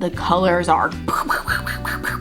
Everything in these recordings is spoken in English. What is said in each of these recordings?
The colors are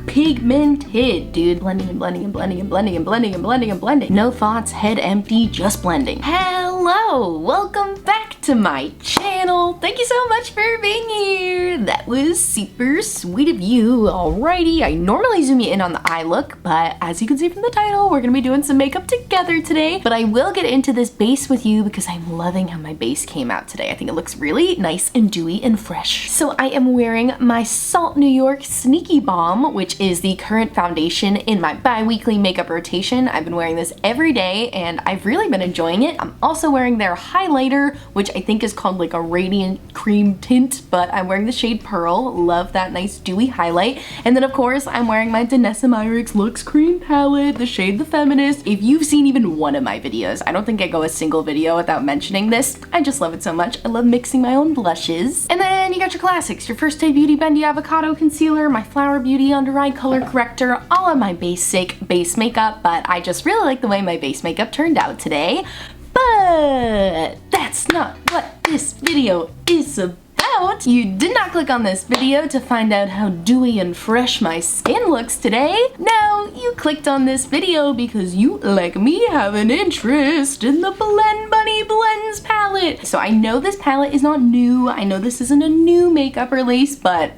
pigmented, dude. Blending and blending and blending and blending and blending and blending and blending. No thoughts, head empty, just blending. Hello, welcome back to my channel. Thank you so much for being here. That was super sweet of you. Alrighty, I normally zoom you in on the eye look, but as you can see from the title, we're gonna be doing some makeup together today. But I will get into this base with you because I'm loving how my base came out today. I think it looks really nice and dewy and fresh. So I am wearing my Salt New York Sneaky Balm, which is the current foundation in my bi-weekly makeup rotation. I've been wearing this every day and I've really been enjoying it. I'm also wearing their highlighter, which I think is called like a radiant cream tint, but I'm wearing the shade Pearl. Love that nice dewy highlight. And then of course I'm wearing my Danessa Myricks Luxe cream palette, the shade The Feminist. If you've seen even one of my videos, I don't think I go a single video without mentioning this. I just love it so much. I love mixing my own blushes. And then you got your classics, your First Day Beauty Bendy Avocado concealer, my Flower Beauty under eye color corrector, all of my basic base makeup, but I just really like the way my base makeup turned out today. But that's not what this video is about. You did not click on this video to find out how dewy and fresh my skin looks today. No, you clicked on this video because you, like me, have an interest in the Blend Bunny Blends palette. So I know this palette is not new. I know this isn't a new makeup release, but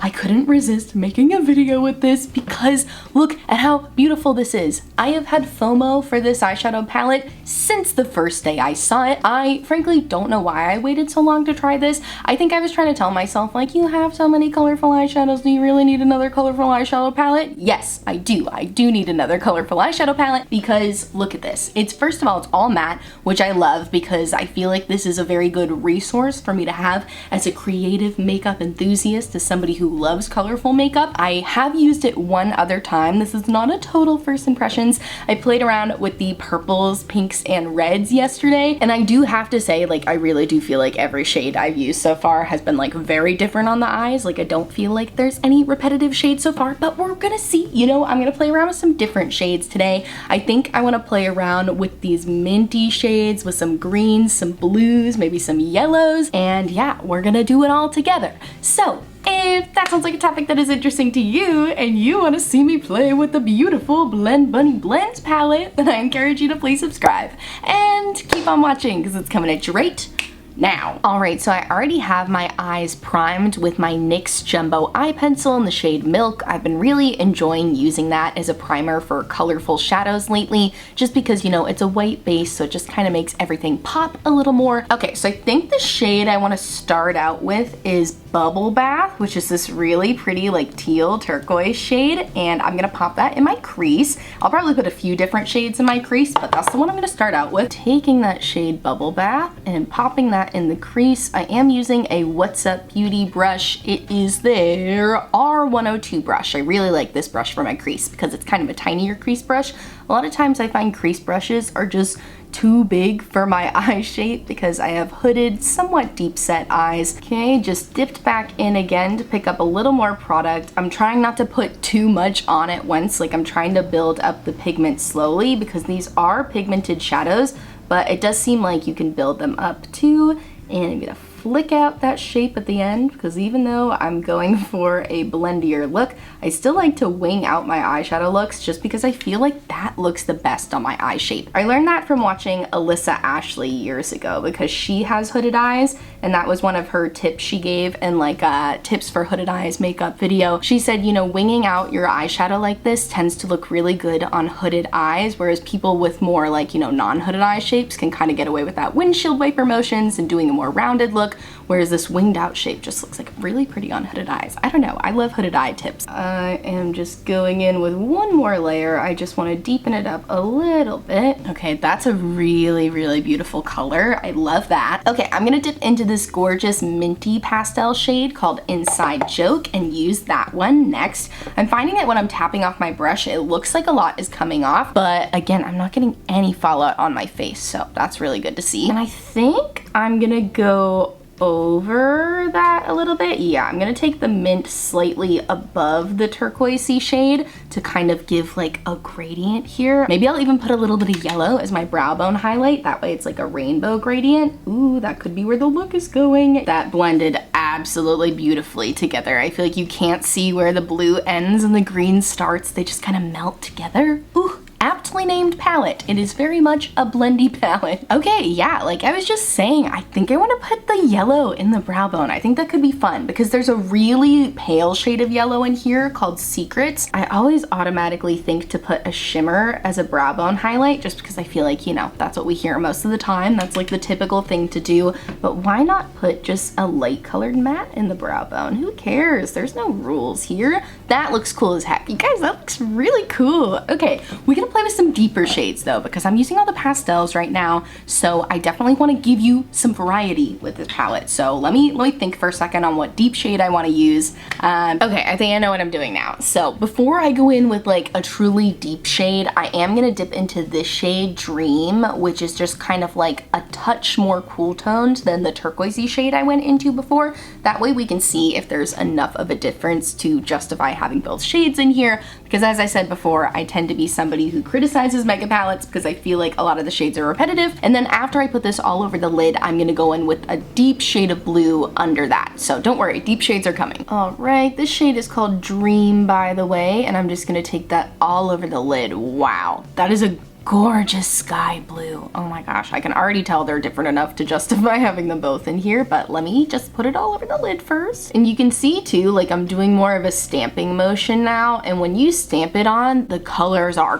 I couldn't resist making a video with this because look at how beautiful this is. I have had FOMO for this eyeshadow palette since the first day I saw it. I frankly don't know why I waited so long to try this. I think I was trying to tell myself like, you have so many colorful eyeshadows, do you really need another colorful eyeshadow palette? Yes, I do. I do need another colorful eyeshadow palette because look at this. It's first of all, it's all matte, which I love because I feel like this is a very good resource for me to have as a creative makeup enthusiast, as somebody who loves colorful makeup. I have used it one other time. This is not a total first impressions. I played around with the purples, pinks, and reds yesterday, and I do have to say, like, I really do feel like every shade I've used so far has been like very different on the eyes. Like, I don't feel like there's any repetitive shades so far, but we're gonna see. You know, I'm gonna play around with some different shades today. I think I want to play around with these minty shades, with some greens, some blues, maybe some yellows, and yeah, we're gonna do it all together. So if that sounds like a topic that is interesting to you and you want to see me play with the beautiful Blend Bunny Blends palette, then I encourage you to please subscribe and keep on watching because it's coming at you right now. Alright, so I already have my eyes primed with my NYX Jumbo Eye Pencil in the shade Milk. I've been really enjoying using that as a primer for colorful shadows lately, just because, you know, it's a white base, so it just kind of makes everything pop a little more. Okay, so I think the shade I want to start out with is Bubble Bath, which is this really pretty like teal turquoise shade, and I'm gonna pop that in my crease. I'll probably put a few different shades in my crease, but that's the one I'm gonna start out with. Taking that shade Bubble Bath and popping that in the crease. I am using a What's Up Beauty brush. It is their R102 brush. I really like this brush for my crease because it's kind of a tinier crease brush. A lot of times I find crease brushes are just too big for my eye shape because I have hooded, somewhat deep set eyes. Okay, just dipped back in again to pick up a little more product. I'm trying not to put too much on at once. Like, I'm trying to build up the pigment slowly because these are pigmented shadows, but it does seem like you can build them up too. And I'm gonna flick out that shape at the end because even though I'm going for a blendier look, I still like to wing out my eyeshadow looks just because I feel like that looks the best on my eye shape. I learned that from watching Alyssa Ashley years ago because she has hooded eyes, and that was one of her tips she gave in like a tips for hooded eyes makeup video. She said, you know, winging out your eyeshadow like this tends to look really good on hooded eyes, whereas people with more like, you know, non-hooded eye shapes can kind of get away with that windshield wiper motions and doing a more rounded look, whereas this winged out shape just looks like really pretty on hooded eyes. I don't know, I love hooded eye tips. I am just going in with one more layer. I just want to deepen it up a little bit. Okay, that's a really, really beautiful color. I love that. Okay, I'm gonna dip into this gorgeous minty pastel shade called Inside Joke and use that one next. I'm finding that when I'm tapping off my brush, it looks like a lot is coming off, but again, I'm not getting any fallout on my face, so that's really good to see. And I think I'm gonna go over that a little bit. Yeah, I'm gonna take the mint slightly above the turquoisey shade to kind of give like a gradient here. Maybe I'll even put a little bit of yellow as my brow bone highlight. That way it's like a rainbow gradient. Ooh, that could be where the look is going. That blended absolutely beautifully together. I feel like you can't see where the blue ends and the green starts. They just kind of melt together. Ooh. Aptly named palette. It is very much a blendy palette. Okay, yeah, like I was just saying, I think I want to put the yellow in the brow bone. I think that could be fun because there's a really pale shade of yellow in here called Secrets. I always automatically think to put a shimmer as a brow bone highlight just because I feel like, you know, that's what we hear most of the time. That's like the typical thing to do. But why not put just a light colored matte in the brow bone? Who cares? There's no rules here. That looks cool as heck. You guys, that looks really cool. Okay, we're gonna play with some deeper shades though, because I'm using all the pastels right now, so I definitely want to give you some variety with this palette. So let me think for a second on what deep shade I want to use. Okay, I think I know what I'm doing now. So before I go in with like a truly deep shade, I am gonna dip into this shade Dream, which is just kind of like a touch more cool toned than the turquoisey shade I went into before. That way we can see if there's enough of a difference to justify having both shades in here, because as I said before, I tend to be somebody who criticizes mega palettes because I feel like a lot of the shades are repetitive. And then after I put this all over the lid, I'm gonna go in with a deep shade of blue under that. So don't worry, deep shades are coming. All right, this shade is called Dream, by the way, and I'm just gonna take that all over the lid. Wow, that is a gorgeous sky blue. Oh my gosh, I can already tell they're different enough to justify having them both in here, but let me just put it all over the lid first. And you can see too, like I'm doing more of a stamping motion now, and when you stamp it on, the colors are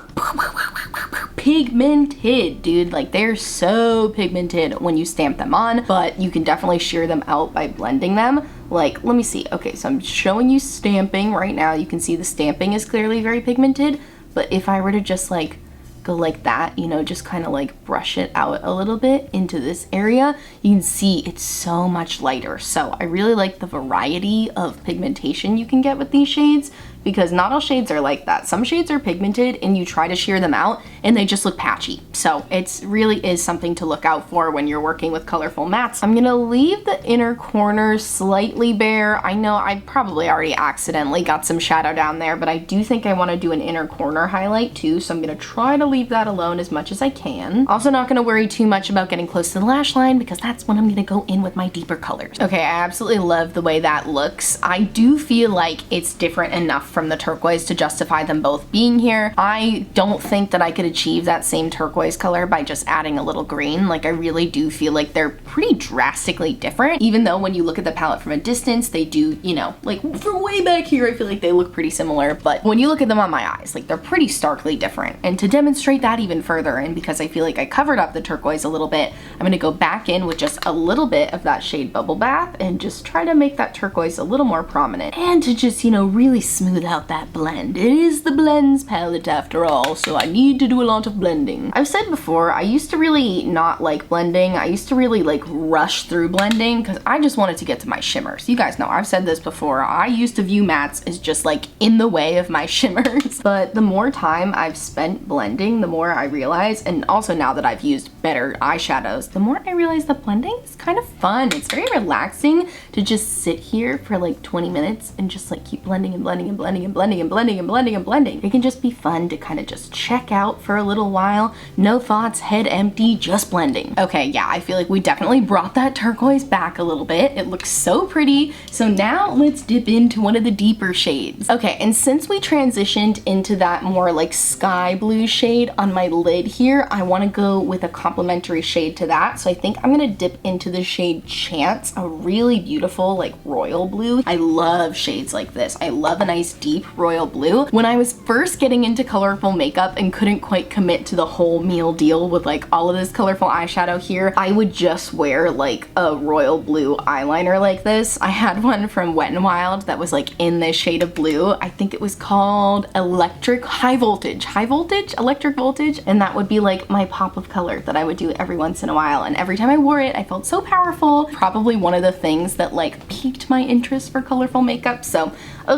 pigmented, dude. Like they're so pigmented when you stamp them on, but you can definitely sheer them out by blending them. Like, let me see. Okay, so I'm showing you stamping right now. You can see the stamping is clearly very pigmented, but if I were to just like go like that, you know, just kind of like brush it out a little bit into this area, you can see it's so much lighter. So I really like the variety of pigmentation you can get with these shades, because not all shades are like that. Some shades are pigmented and you try to sheer them out and they just look patchy. So it's really is something to look out for when you're working with colorful mattes. I'm gonna leave the inner corner slightly bare. I know I probably already accidentally got some shadow down there, but I do think I wanna do an inner corner highlight too, so I'm gonna try to leave that alone as much as I can. Also not gonna worry too much about getting close to the lash line because that's when I'm gonna go in with my deeper colors. Okay, I absolutely love the way that looks. I do feel like it's different enough from the turquoise to justify them both being here. I don't think that I could achieve that same turquoise color by just adding a little green. Like I really do feel like they're pretty drastically different, even though when you look at the palette from a distance, they do, you know, like from way back here, I feel like they look pretty similar, but when you look at them on my eyes, like they're pretty starkly different. And to demonstrate that even further, and because I feel like I covered up the turquoise a little bit, I'm gonna go back in with just a little bit of that shade Bubble Bath and just try to make that turquoise a little more prominent, and to just, you know, really smooth out that blend. It is the blends palette after all, so I need to do a lot of blending. I've said before, I used to really not like blending. I used to really like rush through blending because I just wanted to get to my shimmers. You guys know, I've said this before, I used to view mattes as just like in the way of my shimmers. But the more time I've spent blending, the more I realize, and also now that I've used better eyeshadows, the more I realize that blending is kind of fun. It's very relaxing to just sit here for like 20 minutes and just like keep blending and blending and blending and blending and blending and blending and blending. It can just be fun to kind of just check out for a little while. No thoughts, head empty, just blending. Okay, yeah, I feel like we definitely brought that turquoise back a little bit. It looks so pretty. So now let's dip into one of the deeper shades. Okay, and since we transitioned into that more like sky blue shade on my lid here, I want to go with a complementary shade to that. So I think I'm gonna dip into the shade Chance, a really beautiful like royal blue. I love shades like this. I love a nice deep royal blue. When I was first getting into colorful makeup and couldn't quite commit to the whole meal deal with like all of this colorful eyeshadow here, I would just wear like a royal blue eyeliner like this. I had one from Wet n Wild that was like in this shade of blue. I think it was called Electric High Voltage, Electric Voltage, and that would be like my pop of color that I would do every once in a while. And every time I wore it, I felt so powerful. Probably one of the things that like piqued my interest for colorful makeup. So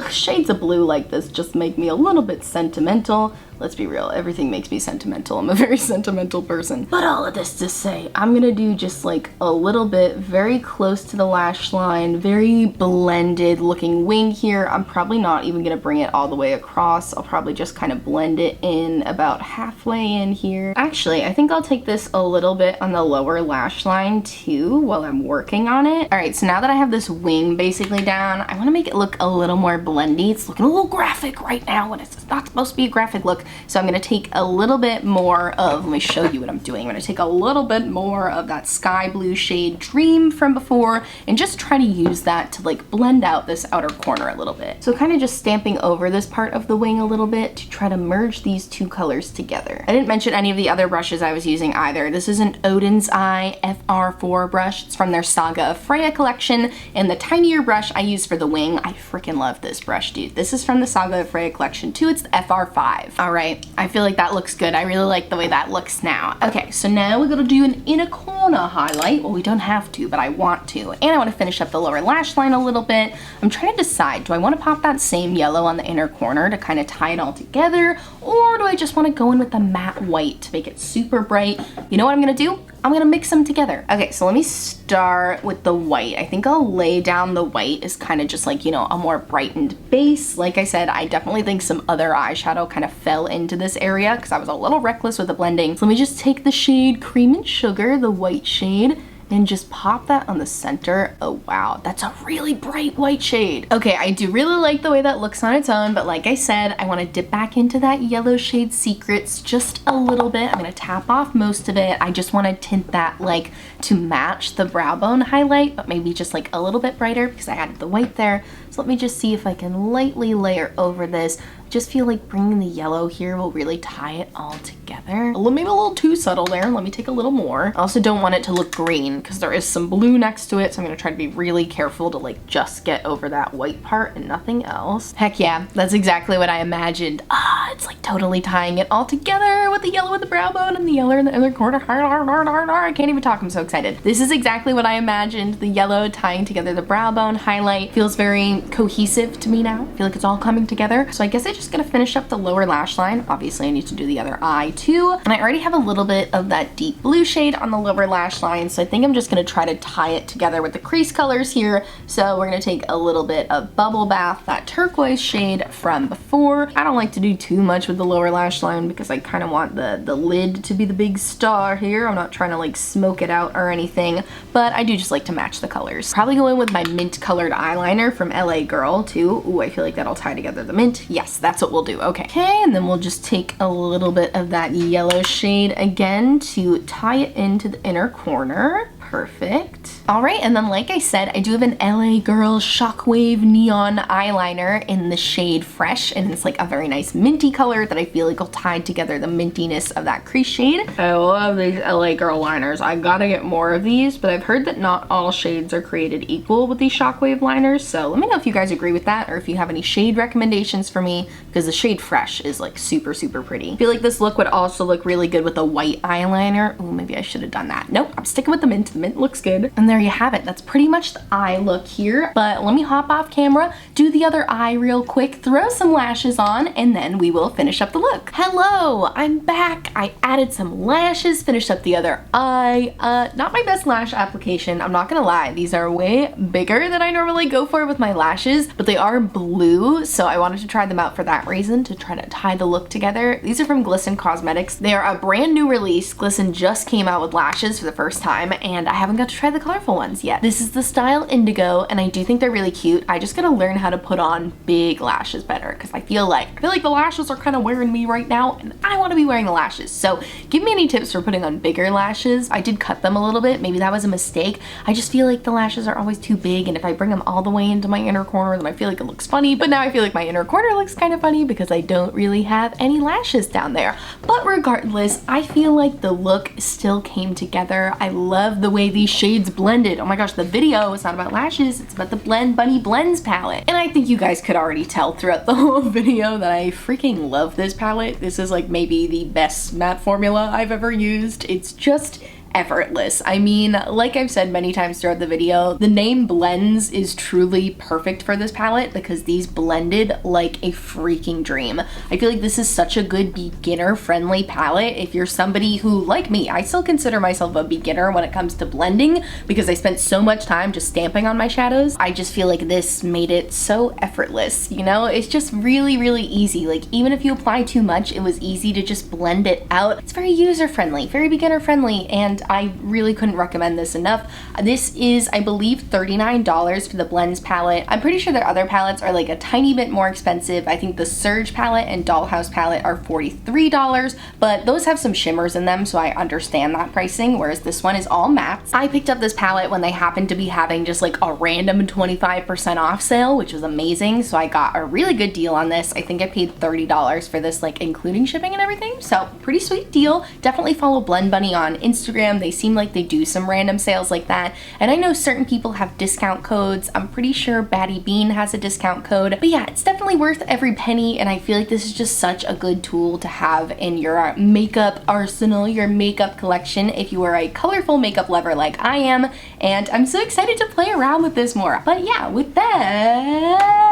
shades of blue like this just make me a little bit sentimental. let's be real, everything makes me sentimental. I'm a very sentimental person. But all of this to say, I'm gonna do just like a little bit very close to the lash line, very blended looking wing here. I'm probably not even gonna bring it all the way across. I'll probably just kind of blend it in about halfway in here. Actually, I think I'll take this a little bit on the lower lash line too while I'm working on it. All right, so now that I have this wing basically down, I wanna make it look a little more blendy. It's looking a little graphic right now when it's not supposed to be a graphic look. So I'm gonna take a little bit more of, let me show you what I'm doing. I'm gonna take a little bit more of that sky blue shade Dream from before and just try to use that to like blend out this outer corner a little bit. So kind of just stamping over this part of the wing a little bit to try to merge these two colors together. I didn't mention any of the other brushes I was using either. This is an Odin's Eye FR4 brush. It's from their Saga of Freya collection, and the tinier brush I use for the wing, I freaking love this brush, dude. This is from the Saga of Freya collection too. It's the FR5. All right, I feel like that looks good. I really like the way that looks now. Okay, so now we're gonna do an inner corner highlight. Well, we don't have to, but I want to. And I want to finish up the lower lash line a little bit. I'm trying to decide, do I want to pop that same yellow on the inner corner to kind of tie it all together, or do I just want to go in with the matte white to make it super bright? You know what I'm gonna do? I'm gonna mix them together. Okay, so let me start with the white. I think I'll lay down the white as kind of just like, you know, a more brightened base. Like I said, I definitely think some other eyeshadow kind of fell into this area because I was a little reckless with the blending. So let me just take the shade Cream and Sugar, the white shade, and just pop that on the center. Oh wow, that's a really bright white shade. Okay, I do really like the way that looks on its own, but like I said, I want to dip back into that yellow shade Secrets just a little bit. I'm gonna tap off most of it. I just want to tint that like to match the brow bone highlight, but maybe just like a little bit brighter because I added the white there. So let me just see if I can lightly layer over this. Just feel like bringing the yellow here will really tie it all together. Maybe a little too subtle there. Let me take a little more. I also don't want it to look green because there is some blue next to it, so I'm gonna try to be really careful to like just get over that white part and nothing else. Heck yeah, that's exactly what I imagined. It's like totally tying it all together with the yellow in the brow bone and the yellow in the other corner. I can't even talk, I'm so excited. This is exactly what I imagined. The yellow tying together the brow bone highlight feels very cohesive to me now. I feel like it's all coming together. So I guess I just gonna finish up the lower lash line. Obviously I need to do the other eye too. And I already have a little bit of that deep blue shade on the lower lash line. So I think I'm just gonna try to tie it together with the crease colors here. So we're gonna take a little bit of Bubble Bath, that turquoise shade from before. I don't like to do too much with the lower lash line because I kind of want the lid to be the big star here. I'm not trying to like smoke it out or anything, but I do just like to match the colors. Probably go in with my mint colored eyeliner from LA Girl too. Ooh, I feel like that'll tie together the mint. Yes, that's what we'll do. Okay, and then we'll just take a little bit of that yellow shade again to tie it into the inner corner. Perfect. All right, and then like I said, I do have an LA Girl Shockwave Neon eyeliner in the shade Fresh, and it's like a very nice minty color that I feel like will tie together the mintiness of that crease shade. I love these LA Girl liners. I gotta get more of these, but I've heard that not all shades are created equal with these Shockwave liners, so let me know if you guys agree with that or if you have any shade recommendations for me, because the shade Fresh is like super, super pretty. I feel like this look would also look really good with a white eyeliner. Oh, maybe I should have done that. Nope, I'm sticking with the mint. The mint looks good. And there you have it. That's pretty much the eye look here. But let me hop off camera, do the other eye real quick, throw some lashes on, and then we will finish up the look. Hello, I'm back. I added some lashes, finished up the other eye. Not my best lash application, I'm not gonna lie. These are way bigger than I normally go for with my lashes, but they are blue, so I wanted to try them out for that reason, to try to tie the look together. These are from Glisten Cosmetics. They are a brand new release. Glisten just came out with lashes for the first time, and I haven't got to try the colorful ones yet. This is the style Indigo, and I do think they're really cute. I just gotta learn how to put on big lashes better, because I feel like the lashes are kind of wearing me right now, and I want to be wearing the lashes. So give me any tips for putting on bigger lashes. I did cut them a little bit. Maybe that was a mistake. I just feel like the lashes are always too big, and if I bring them all the way into my inner corner, then I feel like it looks funny. But now I feel like my inner corner looks kind of funny because I don't really have any lashes down there. But regardless, I feel like the look still came together. I love the way these shades blended. Oh my gosh, the video is not about lashes, it's about the Blend Bunny Blends palette. And I think you guys could already tell throughout the whole video that I freaking love this palette. This is like maybe the best matte formula I've ever used. It's just effortless. I mean, like I've said many times throughout the video, the name blends is truly perfect for this palette because these blended like a freaking dream. I feel like this is such a good beginner friendly palette if you're somebody who, like me, I still consider myself a beginner when it comes to blending because I spent so much time just stamping on my shadows. I just feel like this made it so effortless, you know? It's just really, really easy. Like even if you apply too much, it was easy to just blend it out. It's very user friendly, very beginner friendly, and I really couldn't recommend this enough. This is, I believe, $39 for the blends palette. I'm pretty sure their other palettes are like a tiny bit more expensive. I think the Surge palette and Dollhouse palette are $43, but those have some shimmers in them, so I understand that pricing, whereas this one is all mattes. I picked up this palette when they happened to be having just like a random 25% off sale, which was amazing, so I got a really good deal on this. I think I paid $30 for this, like including shipping and everything, so pretty sweet deal. Definitely follow Blend Bunny on Instagram. They seem like they do some random sales like that, and I know certain people have discount codes. I'm pretty sure Batty Bean has a discount code, but yeah, it's definitely worth every penny, and I feel like this is just such a good tool to have in your makeup arsenal, your makeup collection, if you are a colorful makeup lover like I am, and I'm so excited to play around with this more. But yeah, with that,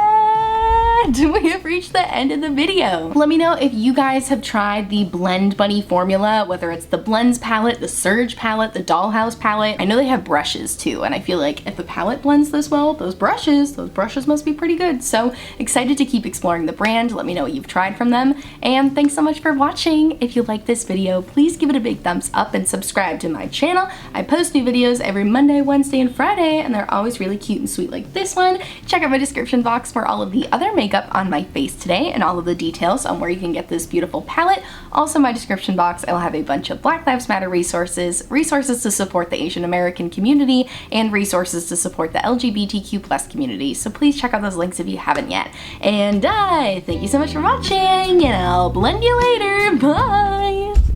we have reached the end of the video. Let me know if you guys have tried the Blend Bunny formula, whether it's the Blends palette, the Surge palette, the Dollhouse palette. I know they have brushes too, and I feel like if the palette blends this well, those brushes must be pretty good. So excited to keep exploring the brand. Let me know what you've tried from them, and thanks so much for watching. If you like this video, please give it a big thumbs up and subscribe to my channel. I post new videos every Monday, Wednesday, and Friday, and they're always really cute and sweet like this one. Check out my description box for all of the other makeup on my face today and all of the details on where you can get this beautiful palette. Also, my description box, I'll have a bunch of Black Lives Matter resources to support the Asian American community, and resources to support the LGBTQ+ community. So please check out those links if you haven't yet. And thank you so much for watching, and I'll blend you later. Bye!